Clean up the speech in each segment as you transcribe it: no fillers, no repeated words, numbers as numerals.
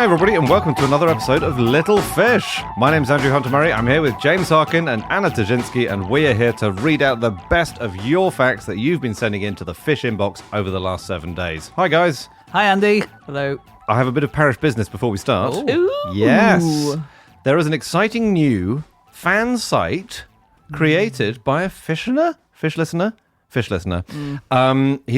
Hi everybody and welcome to another episode of Little Fish. My name's Andrew Hunter-Murray. I'm here with James Harkin and Anna Tajinski, and we are here to read out the best of your facts that you've been sending into the Fish inbox over the last 7 days. Hi guys. Hi Andy. Hello. I have a bit of parish business before we start. Ooh. Yes. There is an exciting new fan site created by a fish listener. He's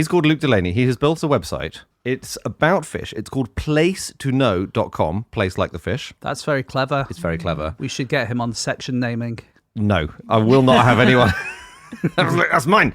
called Luke Delaney. He has built a website. It's about fish. It's called placetoknow.com. Place like the fish. That's very clever. It's very clever. We should get him on section naming. No, I will not have anyone. That's mine.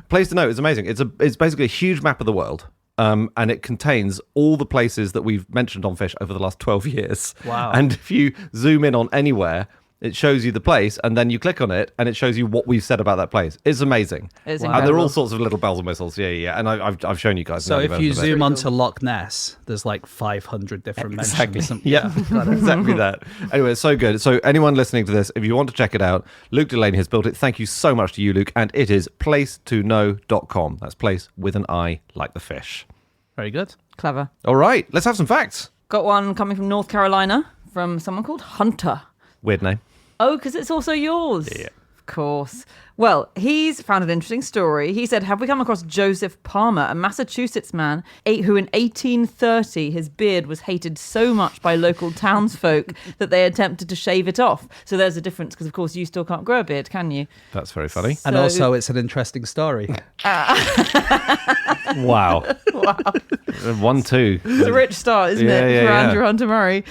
Place to Know is amazing. It's basically a huge map of the world. And it contains all the places that we've mentioned on Fish over the last 12 years. Wow. And if you zoom in on anywhere, it shows you the place, and then you click on it, and it shows you what we've said about that place. It's amazing. It's and there are all sorts of little bells and whistles. Yeah. And I've shown you guys. So if you zoom onto Loch Ness, there's like 500 different mentions. Yeah, exactly that. Anyway, it's so good. So anyone listening to this, if you want to check it out, Luke Delaney has built it. Thank you so much to you, Luke. And it is placetoknow.com. That's place with an I, like the fish. Very good. Clever. All right, let's have some facts. Got one coming from North Carolina from someone called Hunter. Weird name. Oh, because it's also yours. Yeah. Of course. Well, he's found an interesting story. He said, have we come across Joseph Palmer, a Massachusetts man who in 1830, his beard was hated so much by local townsfolk that they attempted to shave it off. So there's a difference because, of course, you still can't grow a beard, can you? That's very funny. And also, it's an interesting story. Wow. 1-2. It's a rich start, isn't it, for Andrew Hunter-Murray?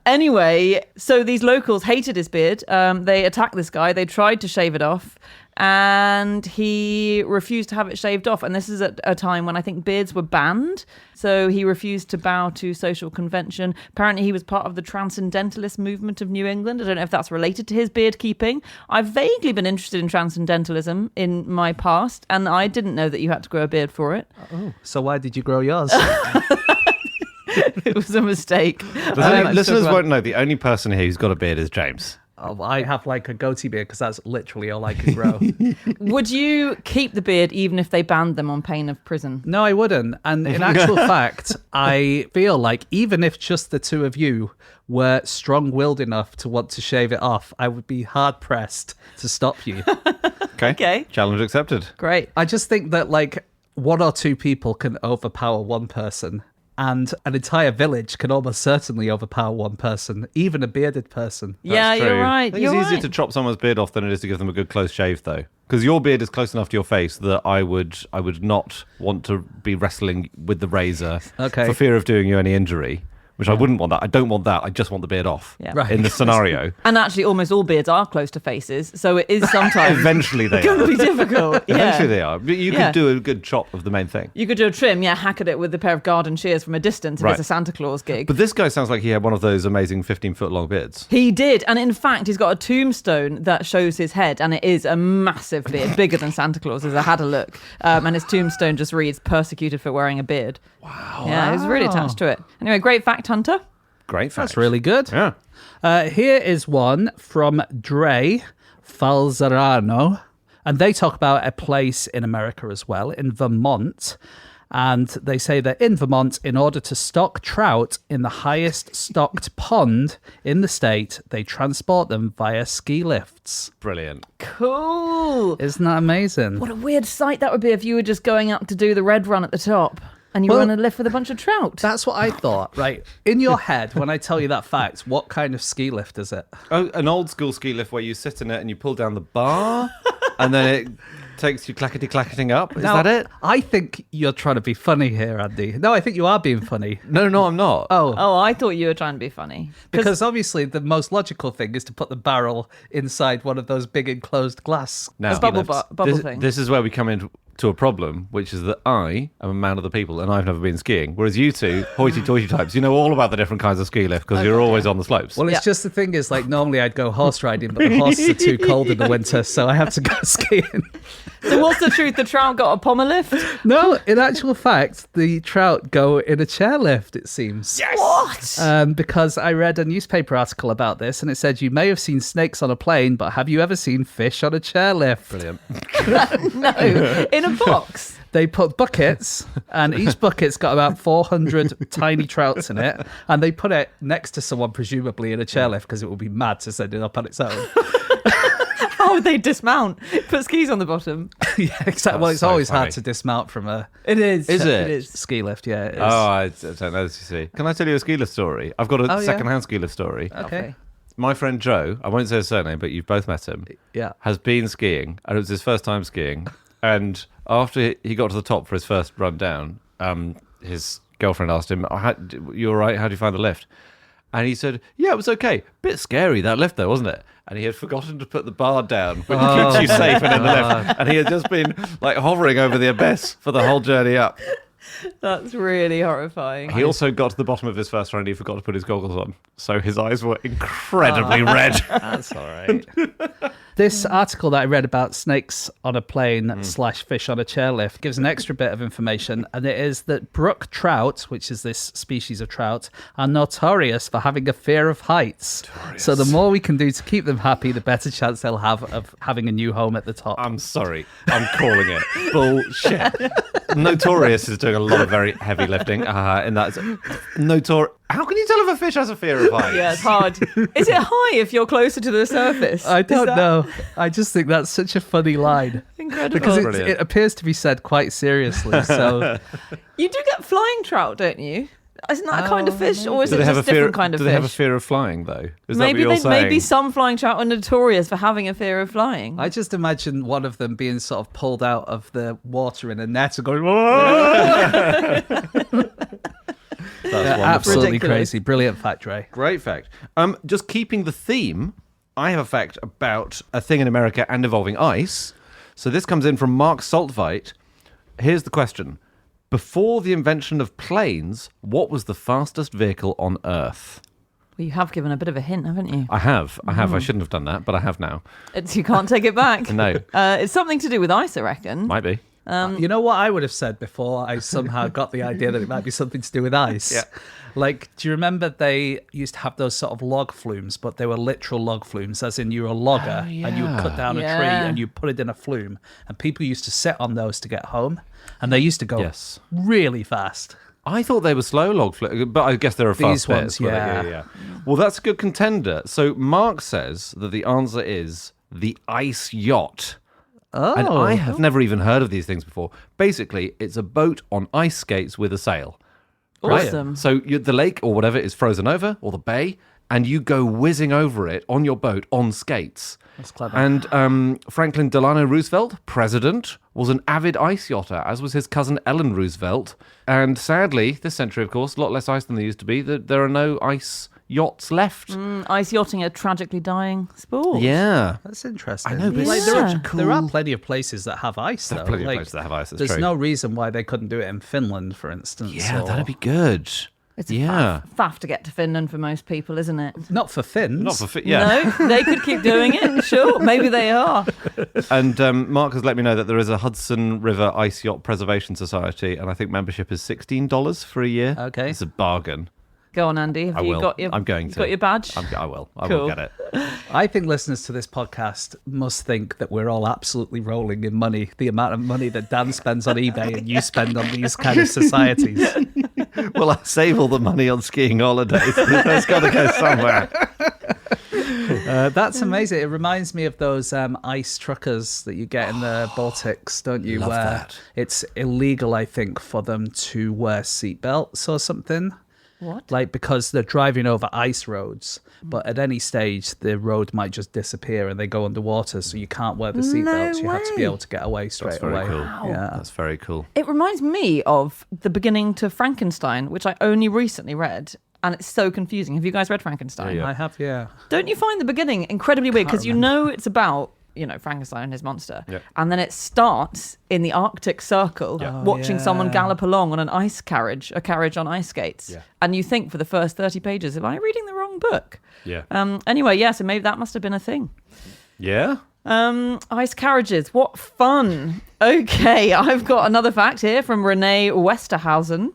Anyway, so these locals hated his beard. They attacked this guy. They tried to shave it off. And he refused to have it shaved off. And this is at a time when I think beards were banned. So he refused to bow to social convention. Apparently he was part of the transcendentalist movement of New England. I don't know if that's related to his beard keeping. I've vaguely been interested in transcendentalism in my past, and I didn't know that you had to grow a beard for it. Oh, so why did you grow yours? It was a mistake. Listeners won't know, the only person here who's got a beard is James. Oh, I have like a goatee beard because that's literally all I can grow. Would you keep the beard even if they banned them on pain of prison? No, I wouldn't. And in actual fact, I feel like even if just the two of you were strong-willed enough to want to shave it off, I would be hard-pressed to stop you. Okay. Challenge accepted. Great. I just think that like one or two people can overpower one person. And an entire village can almost certainly overpower one person, even a bearded person. Yeah, That's true. you're right. I think it's easier to chop someone's beard off than it is to give them a good close shave, though. Because your beard is close enough to your face that I would not want to be wrestling with the razor for fear of doing you any injury. Which I wouldn't want that. I don't want that. I just want the beard off in this scenario. And actually, almost all beards are close to faces, so it is sometimes Eventually they going are. to be difficult. Eventually they are. You could do a good chop of the main thing. You could do a trim, hack at it with a pair of garden shears from a distance if it's a Santa Claus gig. But this guy sounds like he had one of those amazing 15-foot long beards. He did, and in fact, he's got a tombstone that shows his head, and it is a massive beard, bigger than Santa Claus's. I had a look, and his tombstone just reads, "Persecuted for wearing a beard." Wow. Yeah, he was really attached to it. Anyway, great fact, Hunter. Great fact. That's really good. Yeah. Here is one from Dre Falzarano. And they talk about a place in America as well, in Vermont. And they say that in Vermont, in order to stock trout in the highest stocked pond in the state, they transport them via ski lifts. Brilliant. Cool. Isn't that amazing? What a weird sight that would be if you were just going up to do the red run at the top. And you were on a lift with a bunch of trout. That's what I thought, right? In your head, when I tell you that fact, what kind of ski lift is it? Oh, an old school ski lift where you sit in it and you pull down the bar and then it takes you clackety-clacketing up. Is that it? I think you're trying to be funny here, Andy. No, I think you are being funny. No, I'm not. Oh, I thought you were trying to be funny. Because obviously the most logical thing is to put the barrel inside one of those big enclosed glass bubble thing. This is where we come into a problem, which is that I am a man of the people and I've never been skiing, whereas you two, hoity-toity types, you know all about the different kinds of ski lift because you're always on the slopes. Well, it's just the thing is, like, normally I'd go horse riding, but the horses are too cold in the winter, so I have to go skiing. So what's the truth? The trout got a pommer lift? No, in actual fact, the trout go in a chairlift, it seems. Yes! What? Because I read a newspaper article about this, and it said, you may have seen snakes on a plane, but have you ever seen fish on a chairlift? Brilliant. No, in a box. They put buckets, and each bucket's got about 400 tiny trouts in it, and they put it next to someone, presumably in a chairlift, because it would be mad to send it up on its own. How would they dismount? Put skis on the bottom. Yeah, exactly. Well, it's so always funny. hard to dismount from a It is. Is it? It is. ski lift, yeah. It is. Oh, I don't know, as you see. Can I tell you a ski lift story? I've got a second-hand ski lift story. Okay. My friend Joe, I won't say his surname, but you've both met him, Yeah. has been skiing, and it was his first time skiing. And after he got to the top for his first run down, his girlfriend asked him, you all right? How do you find the lift? And he said, yeah, it was okay. Bit scary, that lift, though, wasn't it? And he had forgotten to put the bar down, which keeps you safe and in the lift. And he had just been like hovering over the abyss for the whole journey up. That's really horrifying. He also got to the bottom of his first run and he forgot to put his goggles on. So his eyes were incredibly red. That's all right. This article that I read about snakes on a plane / fish on a chairlift gives an extra bit of information, and it is that brook trout, which is this species of trout, are notorious for having a fear of heights. So the more we can do to keep them happy, the better chance they'll have of having a new home at the top. I'm sorry. I'm calling it bullshit. Notorious is doing a lot of very heavy lifting. In that, how can you tell if a fish has a fear of heights? Yeah, it's hard. Is it high if you're closer to the surface? I don't know. I just think that's such a funny line. Incredible. Because it appears to be said quite seriously. So you do get flying trout, don't you? Isn't that a kind of fish, or is it just a different kind of fish? Do they have a fear of flying, though? Is maybe that what you're saying? Maybe some flying trout are notorious for having a fear of flying. I just imagine one of them being sort of pulled out of the water in a net and going, whoa! That's absolutely ridiculous. crazy. Brilliant fact, Ray. Great fact. Just keeping the theme, I have a fact about a thing in America and involving ice. So this comes in from Mark Saltveit. Here's the question. Before the invention of planes, what was the fastest vehicle on Earth? Well, you have given a bit of a hint, haven't you? I have. I shouldn't have done that, but I have now. You can't take it back. No. It's something to do with ice, I reckon. Might be. You know what I would have said before I somehow got the idea that it might be something to do with ice? Yeah. Like, do you remember they used to have those sort of log flumes, but they were literal log flumes, as in you were a logger and you would cut down a tree and you put it in a flume. And people used to sit on those to get home. And they used to go really fast. I thought they were slow log flumes, but I guess there are fast ones, bits. Yeah. Well, that's a good contender. So Mark says that the answer is the ice yacht. Oh. And I have never even heard of these things before. Basically, it's a boat on ice skates with a sail. Right? Awesome. So the lake or whatever is frozen over, or the bay, and you go whizzing over it on your boat on skates. That's clever. And Franklin Delano Roosevelt, president, was an avid ice yachter, as was his cousin Ellen Roosevelt. And sadly, this century, of course, a lot less ice than there used to be. There are no ice yachts left. Ice yachting, a tragically dying sport. Yeah. That's interesting. I know, but Yeah. it's such a cool... There are plenty of places that have ice, though. There are plenty of places that have ice, that's There's true. no reason why they couldn't do it in Finland, for instance. Yeah, or... that'd be good. It's a faff to get to Finland for most people, isn't it? Not for Finns. Not for yeah. No, they could keep doing it. Sure, maybe they are. And Mark has let me know that there is a Hudson River Ice Yacht Preservation Society, and I think membership is $16 for a year. Okay. It's a bargain. Go on, Andy. Have I you will. got your? I'm going to. Got your badge? I will. I Cool. will get it. I think listeners to this podcast must think that we're all absolutely rolling in money. The amount of money that Dan spends on eBay and you spend on these kind of societies. Well, I save all the money on skiing holidays. It's got to go somewhere. That's amazing. It reminds me of those ice truckers that you get in the Baltics, don't you? Love where that. it's illegal, I think, for them to wear seatbelts or something. What? Like, because they're driving over ice roads, but at any stage the road might just disappear and they go underwater, so you can't wear the seatbelts. You have to be able to get away straight very away. cool. Yeah. That's very cool. It reminds me of the beginning to Frankenstein, which I only recently read, and it's so confusing. Have you guys read Frankenstein? Yeah. I have, yeah. Don't you find the beginning incredibly weird? Because you know it's about, Frankenstein and his monster. Yeah. And then it starts in the Arctic Circle, watching someone gallop along on a carriage on ice skates. Yeah. And you think for the first 30 pages, am I reading the wrong book? Yeah. Anyway, so maybe that must have been a thing. Yeah. Ice carriages. What fun. Okay, I've got another fact here from Renee Westerhausen.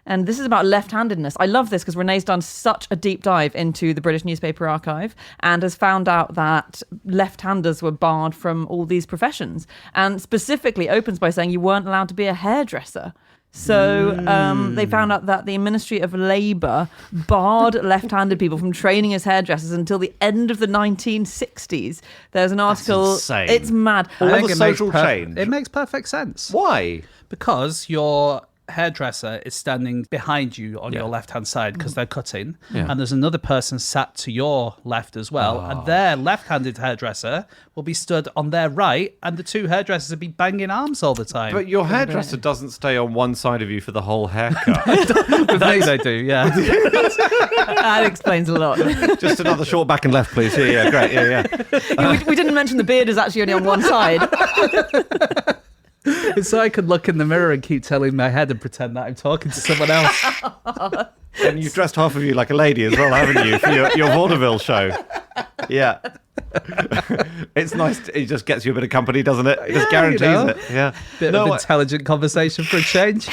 And this is about left-handedness. I love this because Renee's done such a deep dive into the British newspaper archive and has found out that left-handers were barred from all these professions. And specifically opens by saying you weren't allowed to be a hairdresser. So they found out that the Ministry of Labour barred left-handed people from training as hairdressers until the end of the 1960s. There's an article. That's insane. It's mad. All the social change. It makes perfect sense. Why? Because your hairdresser is standing behind you on your left-hand side because they're cutting, and there's another person sat to your left as well, and their left-handed hairdresser will be stood on their right, and the two hairdressers will be banging arms all the time. But your hairdresser doesn't stay on one side of you for the whole haircut. With me, they do, yeah. That explains a lot. Just another short back and left, please. Yeah, great. Yeah. We didn't mention the beard is actually only on one side. So I could look in the mirror and keep telling my head and pretend that I'm talking to someone else. And you've dressed half of you like a lady as well, haven't you, for your vaudeville show? Yeah. It's nice. It just gets you a bit of company, doesn't it? It just guarantees it. Yeah. Bit of intelligent conversation for a change.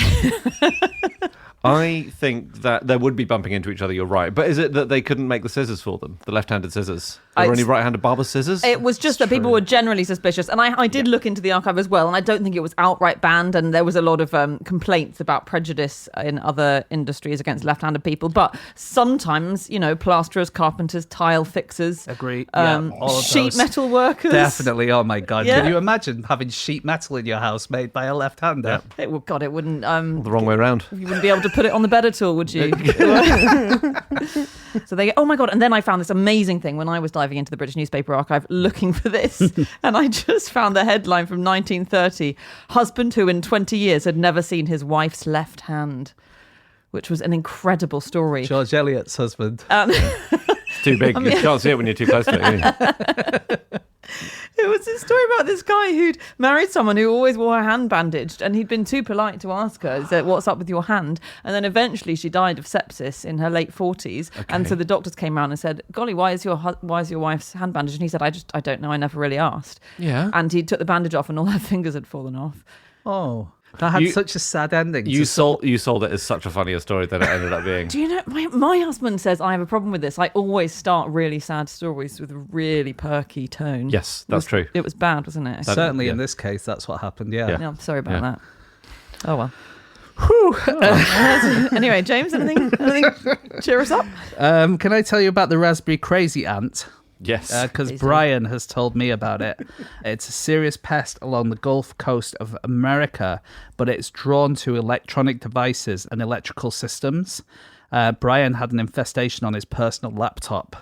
I think that there would be bumping into each other, you're right. But is it that they couldn't make the scissors for them, the left-handed scissors? There were only right-handed barber scissors? It was just that people were generally suspicious. And I did look into the archive as well, and I don't think it was outright banned. And there was a lot of complaints about prejudice in other industries against left-handed people. But sometimes, plasterers, carpenters, tile fixers. Agree. All of sheet those. metal workers. Definitely. Oh, my God. Yeah. Can you imagine having sheet metal in your house made by a left-hander? Yeah. It wouldn't... the wrong way around. You wouldn't be able to put it on the bed at all, would you? So they go, oh my God. And then I found this amazing thing when I was diving into the British newspaper archive looking for this. And I just found the headline from 1930, husband who in 20 years had never seen his wife's left hand, which was an incredible story. George Eliot's husband. It's too big. You can't see it when you're too close to it. It was a story about this guy who'd married someone who always wore her hand bandaged, and he'd been too polite to ask her, he said, what's up with your hand? And then eventually she died of sepsis in her late 40s. Okay. And so the doctors came around and said, golly, why is your wife's hand bandaged? And he said, I don't know, I never really asked. Yeah. And he took the bandage off and all her fingers had fallen off. Oh. That had such a sad ending. You sold it as such a funnier story than it ended up being. Do you know, my husband says I have a problem with this. I always start really sad stories with a really perky tone. Yes, that's true. It was bad, wasn't it? Certainly in this case, that's what happened, yeah. No, sorry about that. Oh, well. Whew. Anyway, James, anything cheer us up? Can I tell you about the raspberry crazy ant? Yes. Because Brian has told me about it. It's a serious pest along the Gulf Coast of America, but it's drawn to electronic devices and electrical systems. Brian had an infestation on his personal laptop,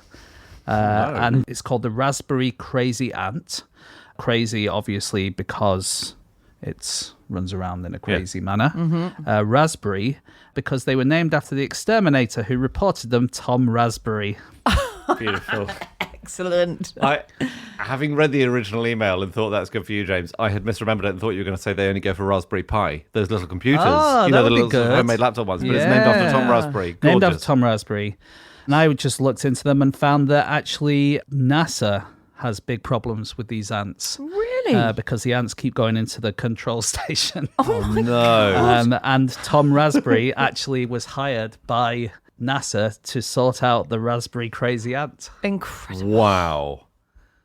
and it's called the raspberry crazy ant. Crazy, obviously, because it runs around in a crazy manner. Mm-hmm. Raspberry, because they were named after the exterminator who reported them, Tom Raspberry. Beautiful. Excellent. Having read the original email and thought that's good for you, James, I had misremembered it and thought you were going to say they only go for Raspberry Pi. Those little computers. Oh, the little homemade laptop ones. But it's named after Tom Raspberry. Gorgeous. Named after Tom Raspberry. And I just looked into them and found that actually NASA has big problems with these ants. Really? Because the ants keep going into the control station. Oh my God. And Tom Raspberry actually was hired by NASA to sort out the raspberry crazy ant. Incredible. Wow.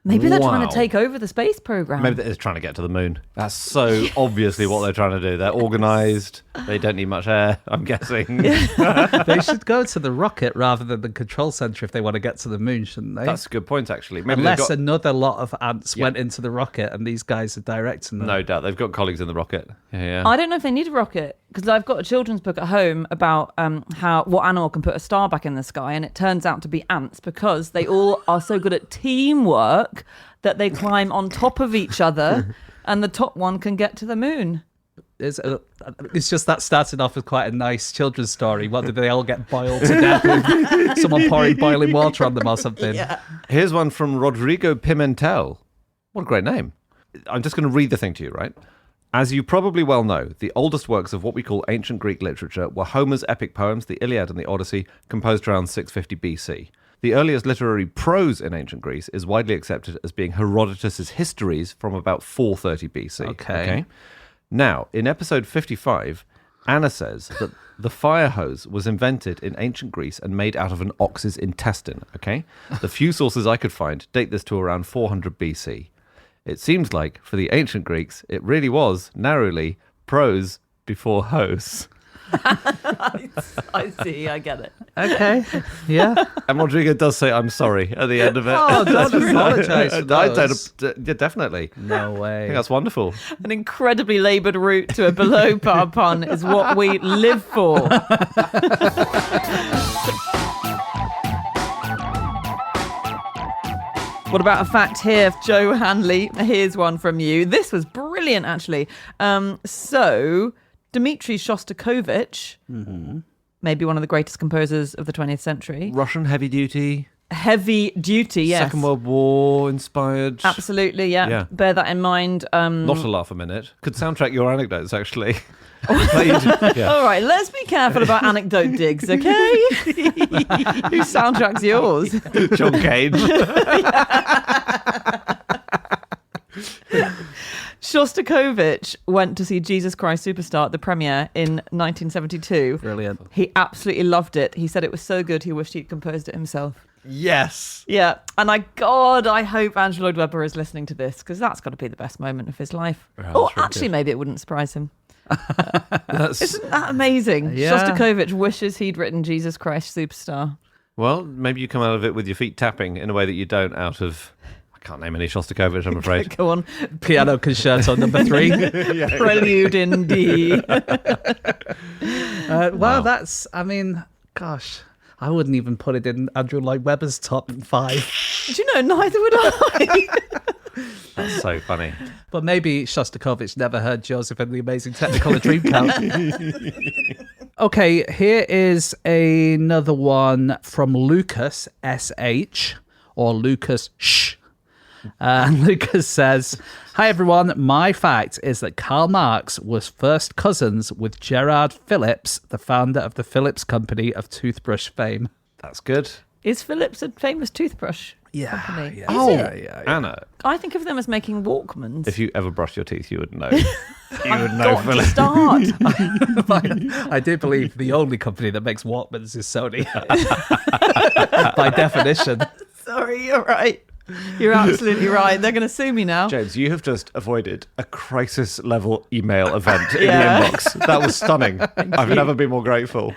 Maybe they're trying to take over the space program. Maybe they're trying to get to the moon. That's so obviously what they're trying to do. They're organised. They don't need much air, I'm guessing. They should go to the rocket rather than the control centre if they want to get to the moon, shouldn't they? That's a good point, actually. Maybe Unless another lot of ants went into the rocket and these guys are directing them. No doubt. They've got colleagues in the rocket. Yeah. I don't know if they need a rocket, because I've got a children's book at home about what animal can put a star back in the sky, and it turns out to be ants, because they all are so good at teamwork that they climb on top of each other and the top one can get to the moon. It's just that started off as quite a nice children's story. What, did they all get boiled to death with someone pouring boiling water on them or something? Yeah. Here's one from Rodrigo Pimentel. What a great name. I'm just going to read the thing to you, right? As you probably well know, the oldest works of what we call ancient Greek literature were Homer's epic poems, the Iliad and the Odyssey, composed around 650 BC. The earliest literary prose in ancient Greece is widely accepted as being Herodotus's Histories from about 430 BC. Okay. Now, in episode 55, Anna says that the fire hose was invented in ancient Greece and made out of an ox's intestine, okay? The few sources I could find date this to around 400 BC. It seems like, for the ancient Greeks, it really was, narrowly, prose before hose. I see, I get it. Okay, yeah. And Rodrigo does say, I'm sorry, at the end of it. Oh, don't apologise for those. Yeah, definitely. No I way. think that's wonderful. An incredibly laboured route to a below par pun is what we live for. What about a fact here, Joe Hanley? Here's one from you. This was brilliant, actually. So, Dmitri Shostakovich, maybe one of the greatest composers of the 20th century. Russian heavy duty. Heavy duty, yes. Second World War inspired. Absolutely, yeah. Bear that in mind. Not a laugh a minute. Could soundtrack your anecdotes, actually. All right, let's be careful about anecdote digs, okay? Who soundtracks yours? John Cage. Shostakovich went to see Jesus Christ Superstar at the premiere in 1972. Brilliant. He absolutely loved it. He said it was so good he wished he'd composed it himself. Yes. Yeah, and I hope Andrew Lloyd Webber is listening to this, because that's got to be the best moment of his life. Or actually, maybe it wouldn't surprise him. Isn't that amazing? Yeah. Shostakovich wishes he'd written Jesus Christ Superstar. Well, maybe you come out of it with your feet tapping in a way that you don't out of... I can't name any Shostakovich, I'm afraid. Go on. Piano Concerto number 3. Prelude in D. Well, that's, I mean, gosh, I wouldn't even put it in Andrew Lloyd Webber's top 5. Do you know, neither would I. That's so funny. But maybe Shostakovich never heard Joseph and the Amazing Technicolor Dreamcoat. Okay, here is another one from Lucas, S.H., or Lucas, Shh. Lucas says, "Hi everyone, my fact is that Karl Marx was first cousins with Gerard Philips, the founder of the Philips Company of toothbrush fame." That's good. Is Philips a famous toothbrush company? Yeah. Oh, yeah. Anna, I think of them as making Walkmans. if you ever brush your teeth, you would know. You would know, Got to Philip. start. I do believe the only company that makes Walkmans is Sony. By definition. Sorry, you're right. You're absolutely right. They're going to sue me now. James, you have just avoided a crisis-level email event in Yeah. the inbox. That was stunning. I've never been more grateful.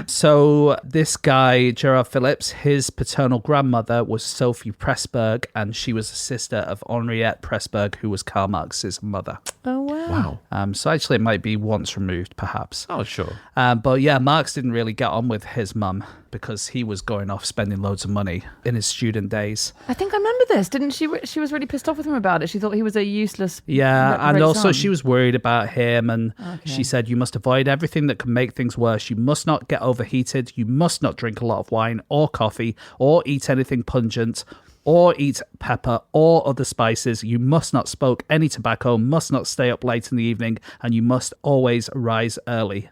So this guy, Gerard Philips, his paternal grandmother was Sophie Pressburg, and she was a sister of Henriette Pressburg, who was Karl Marx's mother. Oh, wow. So actually it might be once removed, perhaps. Oh, sure. But yeah, Marx didn't really get on with his mum because he was going off spending loads of money in his student days. I think I remember this. Didn't she? She was really pissed off with him about it. She thought he was a useless. Yeah, and reprobate also son. she was worried about him, and she said, "You must avoid everything that can make things worse. You must not get overheated. You must not drink a lot of wine or coffee or eat anything pungent or eat pepper or other spices. You must not smoke any tobacco, must not stay up late in the evening, and you must always rise early."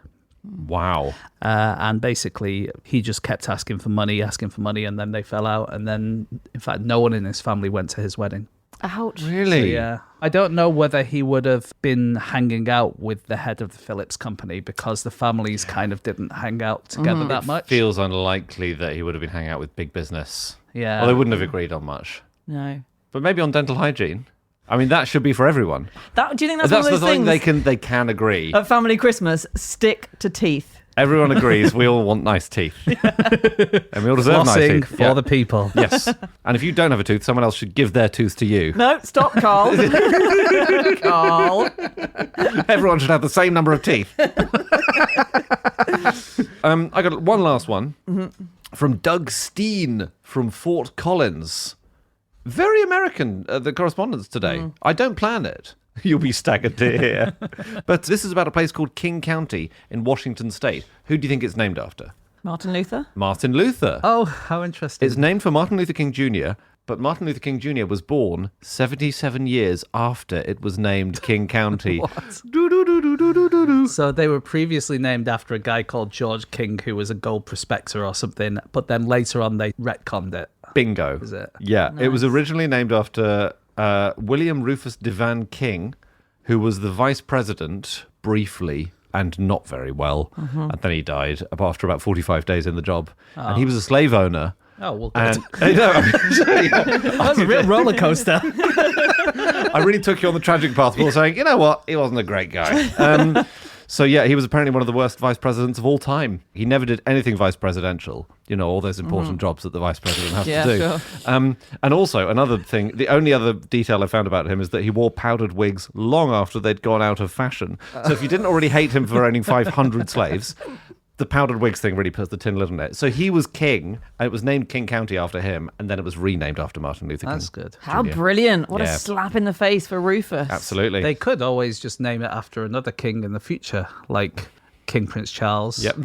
Wow. And basically, he just kept asking for money, and then they fell out. And then, in fact, no one in his family went to his wedding. Ouch. Really? So, yeah. I don't know whether he would have been hanging out with the head of the Philips Company because the families kind of didn't hang out together that much. Feels unlikely that he would have been hanging out with big business. Yeah. Well, they wouldn't have agreed on much. No. But maybe on dental hygiene. I mean, that should be for everyone. Do you think that's That's one the of those thing things? they can agree. At family Christmas, stick to teeth. Everyone agrees we all want nice teeth. And we all deserve nice Flossing teeth. for the people. Yes. And if you don't have a tooth, someone else should give their tooth to you. No, stop, Carl. Carl. Everyone should have the same number of teeth. I got one last one from Doug Steen from Fort Collins. Very American, the correspondence today. I don't plan it. You'll be staggered to hear. But this is about a place called King County in Washington State. Who do you think it's named after? Martin Luther. Martin Luther. Oh, how interesting. It's named for Martin Luther King Jr., but Martin Luther King Jr. was born 77 years after it was named King County. What? So they were previously named after a guy called George King, who was a gold prospector or something, but then later on they retconned it. Bingo. Is it? Yeah, Nice. It was originally named after William Rufus Devan King, who was the vice president briefly and not very well. And then he died after about 45 days in the job. And he was a slave owner. Oh, well, And good. that was a real roller coaster. I really took you on the tragic path before saying, you know what, he wasn't a great guy. So yeah, he was apparently one of the worst vice presidents of all time. He never did anything vice presidential. You know, all those important jobs that the vice president has to do. Sure. And also, another thing, the only other detail I found about him is that he wore powdered wigs long after they'd gone out of fashion. So if you didn't already hate him for owning 500 slaves, the powdered wigs thing really puts the tin lid on it. So he was king, and it was named King County after him, and then it was renamed after Martin Luther King. That's good. How Jr. brilliant. What Yeah. a slap in the face for Rufus. Absolutely. They could always just name it after another king in the future, like King Prince Charles. Yep.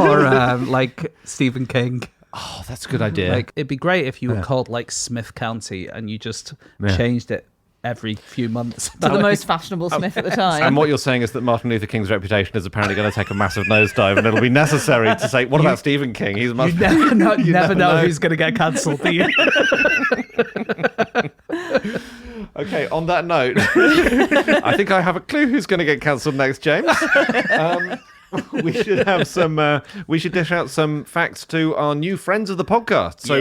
Or like Stephen King. Oh, that's a good idea. Like, it'd be great if you were called like Smith County and you just changed it every few months. To the most fashionable Smith at the time. And what you're saying is that Martin Luther King's reputation is apparently going to take a massive nosedive, and it'll be necessary to say, what about Stephen King? He's much. You never know who's going to get cancelled, do you? Okay, on that note, I think I have a clue who's going to get cancelled next, James. We should have some. We should dish out some facts to our new friends of the podcast. So,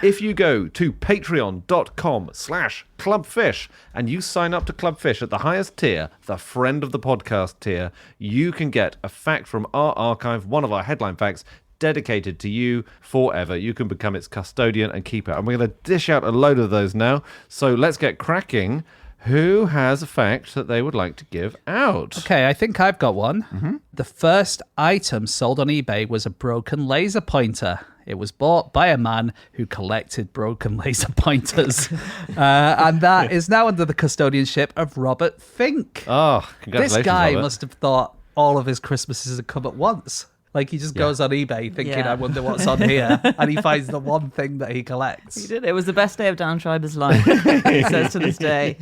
if you go to patreon.com/clubfish and you sign up to Clubfish at the highest tier, the friend of the podcast tier, you can get a fact from our archive, one of our headline facts, dedicated to you forever. You can become its custodian and keeper. And we're going to dish out a load of those now. So let's get cracking. Who has a fact that they would like to give out? Okay, I think I've got one. The first item sold on eBay was a broken laser pointer. It was bought by a man who collected broken laser pointers. And that is now under the custodianship of Robert Fink. Oh, congratulations, This guy Robert. must have thought all of his Christmases had come at once. Like, he just goes on eBay thinking, Yeah. I wonder what's on here. And he finds the one thing that he collects. He did. It was the best day of Dan Schreiber's life, he says to this day.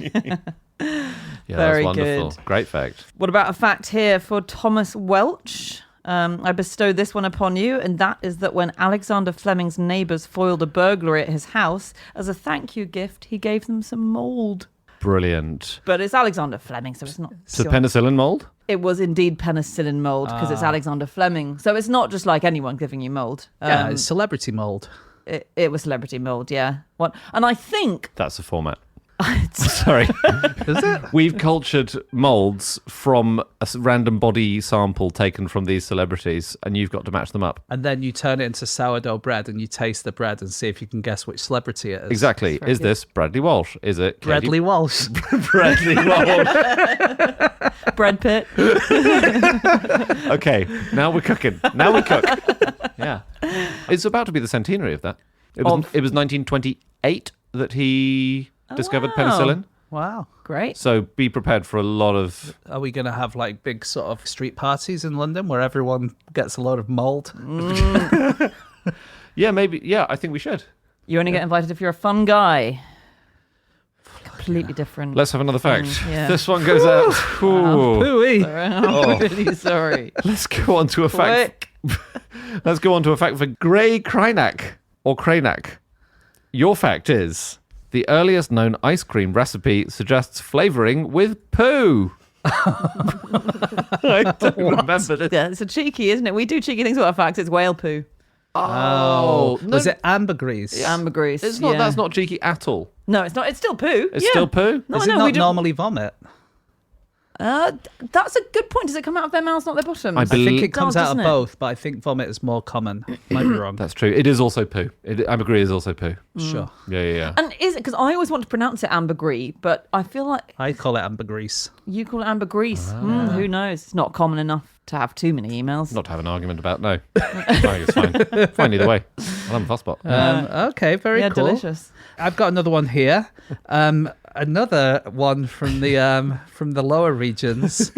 Yeah, Very that's wonderful. good. Great fact. What about a fact here for Thomas Welch? I bestow this one upon you, and that is that when Alexander Fleming's neighbours foiled a burglary at his house, as a thank you gift, he gave them some mould. Brilliant. But it's Alexander Fleming, so it's not... So penicillin mold? It was indeed penicillin mould, because it's Alexander Fleming. So it's not just like anyone giving you mould. Yeah, it's celebrity mold. It was celebrity mould, yeah. And I think... That's the format. Sorry. Is it? We've cultured molds from a random body sample taken from these celebrities, and you've got to match them up. And then you turn it into sourdough bread and you taste the bread and see if you can guess which celebrity it is. Exactly. Is this Bradley Walsh? Is it Bradley Walsh. Bradley Walsh. Brad Pitt. Okay, now we're cooking. Now we cook. Yeah. It's about to be the centenary of that. It was 1928 that he discovered wow. penicillin. Wow. Great. So be prepared for a lot of... Are we going to have like big sort of street parties in London where everyone gets a load of mold? Yeah, maybe. Yeah, I think we should. You only get invited if you're a fun guy. Completely different. Let's have another fact. yeah. This one goes out. Ooh. Pooey. I'm really sorry. Let's go on to a fact. Let's go on to a fact for Gray Krynak or Kranak. Your fact is the earliest known ice cream recipe suggests flavoring with poo. I don't remember this. Yeah, it's a cheeky, isn't it? We do cheeky things with our facts. It's whale poo. Oh, no, Was it ambergrease? Ambergrease. it's not. yeah. That's not cheeky at all. No, it's not. It's still poo. It's Yeah. still poo. No, Is no, it we not don't- normally vomit? That's a good point. Does it come out of their mouths, not their bottoms? I I think it does, comes out of doesn't it? both, but I think vomit is more common. Might be wrong. That's true. It is also poo. Ambergris is also poo. Sure. Yeah. And is it, because I always want to pronounce it ambergris, but I feel like I call it ambergrease. you call it ambergris. Who knows? It's not common enough to have too many emails. Not to have an argument about. No, I think it's fine. Fine either way. I'll have a fuss pot. Okay, very yeah, cool. delicious. I've got another one here. Another one from the lower regions.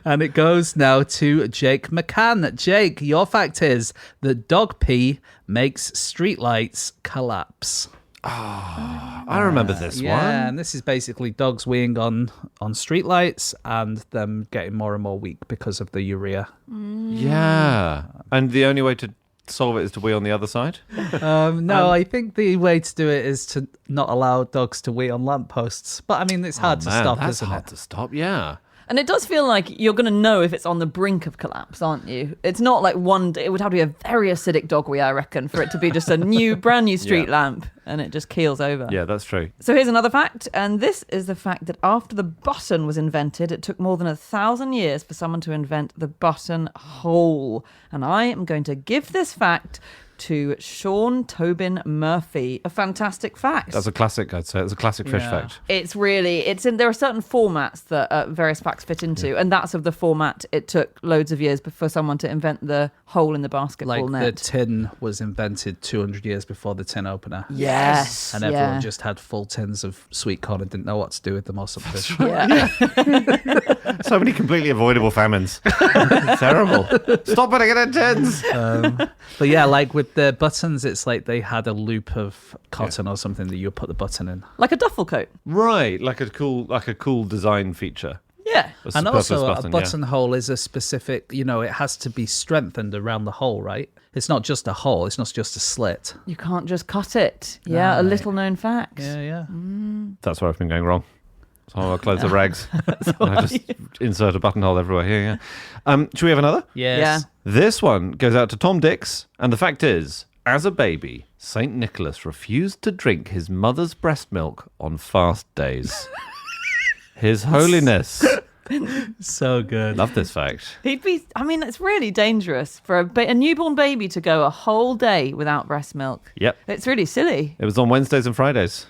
And it goes now to Jake McCann. Jake, your fact is that dog pee makes streetlights collapse. I remember this one. Yeah, and this is basically dogs weeing on streetlights and them getting more and more weak because of the urea. Yeah. And the only way to solve it is to wee on the other side? No, I think the way to do it is to not allow dogs to wee on lampposts. But I mean, it's hard to stop, that's isn't hard it? to stop, yeah. And it does feel like you're going to know if it's on the brink of collapse, aren't you? It's not like one day. It would have to be a very acidic dog wee, I reckon, for it to be just a brand new street lamp and it just keels over. Yeah, that's true. So here's another fact. And this is the fact that after the button was invented, it took more than 1,000 years for someone to invent the button hole. And I am going to give this fact to Sean Tobin Murphy. A fantastic fact. That's a classic, I'd say. It's a classic fish fact. It's there are certain formats that various facts fit into, and that's of the format it took loads of years for someone to invent the hole in the basketball net. Like the tin was invented 200 years before the tin opener. Yes. And everyone just had full tins of sweet corn and didn't know what to do with them or something. Yeah. So many completely avoidable famines. Terrible. Stop putting it in tins. But yeah, like with the buttons, it's like they had a loop of cotton or something that you put the button in. Like a duffel coat. Right, like a cool design feature. Yeah. And also a buttonhole is a specific, it has to be strengthened around the hole, right? It's not just a hole, it's not just a slit. You can't just cut it. Yeah, a little known fact. Yeah. That's where I've been going wrong. So our clothes are rags. I just insert a buttonhole everywhere here, yeah. Should we have another? Yes. Yeah. This one goes out to Tom Dix, and the fact is, as a baby, St. Nicholas refused to drink his mother's breast milk on fast days. His Holiness. So good. Love this fact. It's really dangerous for a newborn baby to go a whole day without breast milk. Yep. It's really silly. It was on Wednesdays and Fridays.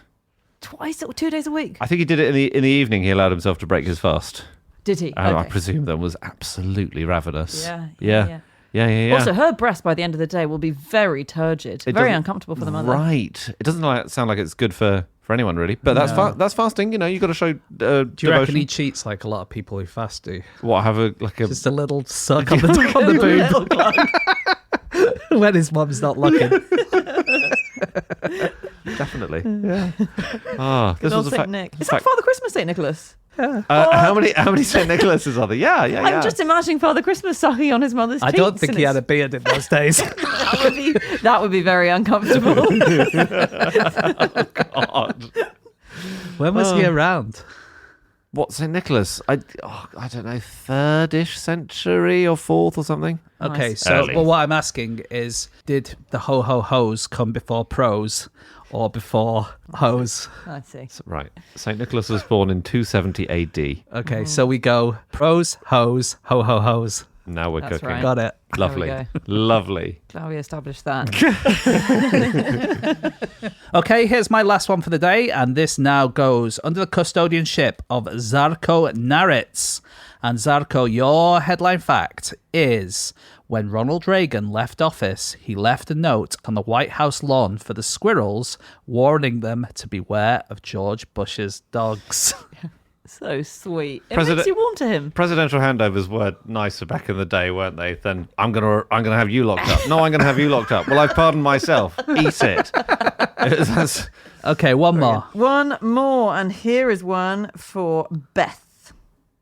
Twice or 2 days a week. I think he did it in the evening. He allowed himself to break his fast. Did he? And I Okay. presume that was absolutely ravenous. Yeah. Yeah. Also, her breast by the end of the day will be very turgid, very uncomfortable for the mother. Right. It doesn't sound like it's good for anyone, really. But that's fasting. You got to show Do you reckon he cheats like a lot of people who fast do? What, have a just a little suck on the boob when his mum's not looking? Definitely. Yeah. This was a Saint fact. Nick. Is that Father Christmas, St. Nicholas? How many St. Nicholases are there? Yeah. I'm just imagining Father Christmas sucking on his mother's cheeks. I don't think he had a beard in those days. that would be very uncomfortable. Oh, God. When was he around? What, St. Nicholas? I don't know, 3rd-ish century or 4th or something. Okay, Nice. so Early. well, what I'm asking is, did the ho-ho-hos come before pros or before hos? I see. Right. St. Nicholas was born in 270 AD. Okay, so we go pros, hos, ho-ho-hos. Now we're That's cooking. right. Got it. Lovely. There Lovely. Glad we established that. Okay, here's my last one for the day, and this now goes under the custodianship of Zarko Naritz. And Zarko, your headline fact is, when Ronald Reagan left office, he left a note on the White House lawn for the squirrels, warning them to beware of George Bush's dogs. So sweet. It makes you warm to him. Presidential handovers were nicer back in the day, weren't they? Then I'm gonna have you locked up. No, I'm gonna have you locked up. Well, I've pardoned myself. Eat it. Okay, one more. One more, and here is one for Beth.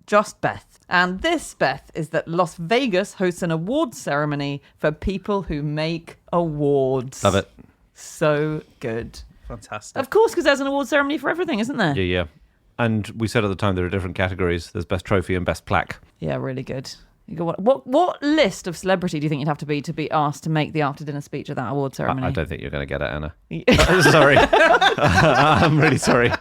Just Beth. And this, Beth, is that Las Vegas hosts an awards ceremony for people who make awards. Love it. So good. Fantastic. Of course, because there's an award ceremony for everything, isn't there? Yeah. And we said at the time there are different categories. There's best trophy and best plaque. Yeah, really good. You go, what list of celebrity do you think you'd have to be asked to make the after dinner speech at that award ceremony? I don't think you're going to get it, Anna. Sorry. I'm really sorry.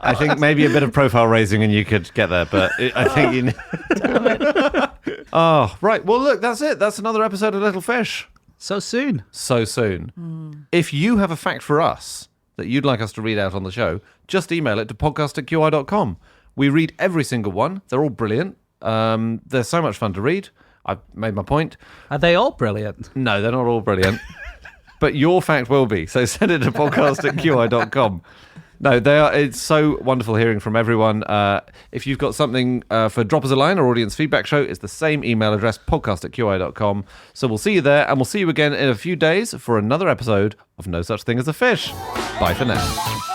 I think maybe a bit of profile raising and you could get there, but I think you... Damn it. Oh, right. Well, look, that's it. That's another episode of Little Fish. So soon. So soon. If you have a fact for us that you'd like us to read out on the show, just email it to podcast@qi.com. We read every single one. They're all brilliant. They're so much fun to read. I've made my point. Are they all brilliant? No, they're not all brilliant. But your fact will be. So send it to podcast@qi.com. No, they are. It's so wonderful hearing from everyone. If you've got something for Drop Us a Line, our audience feedback show, it's the same email address, podcast@qi.com. So we'll see you there, and we'll see you again in a few days for another episode of No Such Thing as a Fish. Bye for now.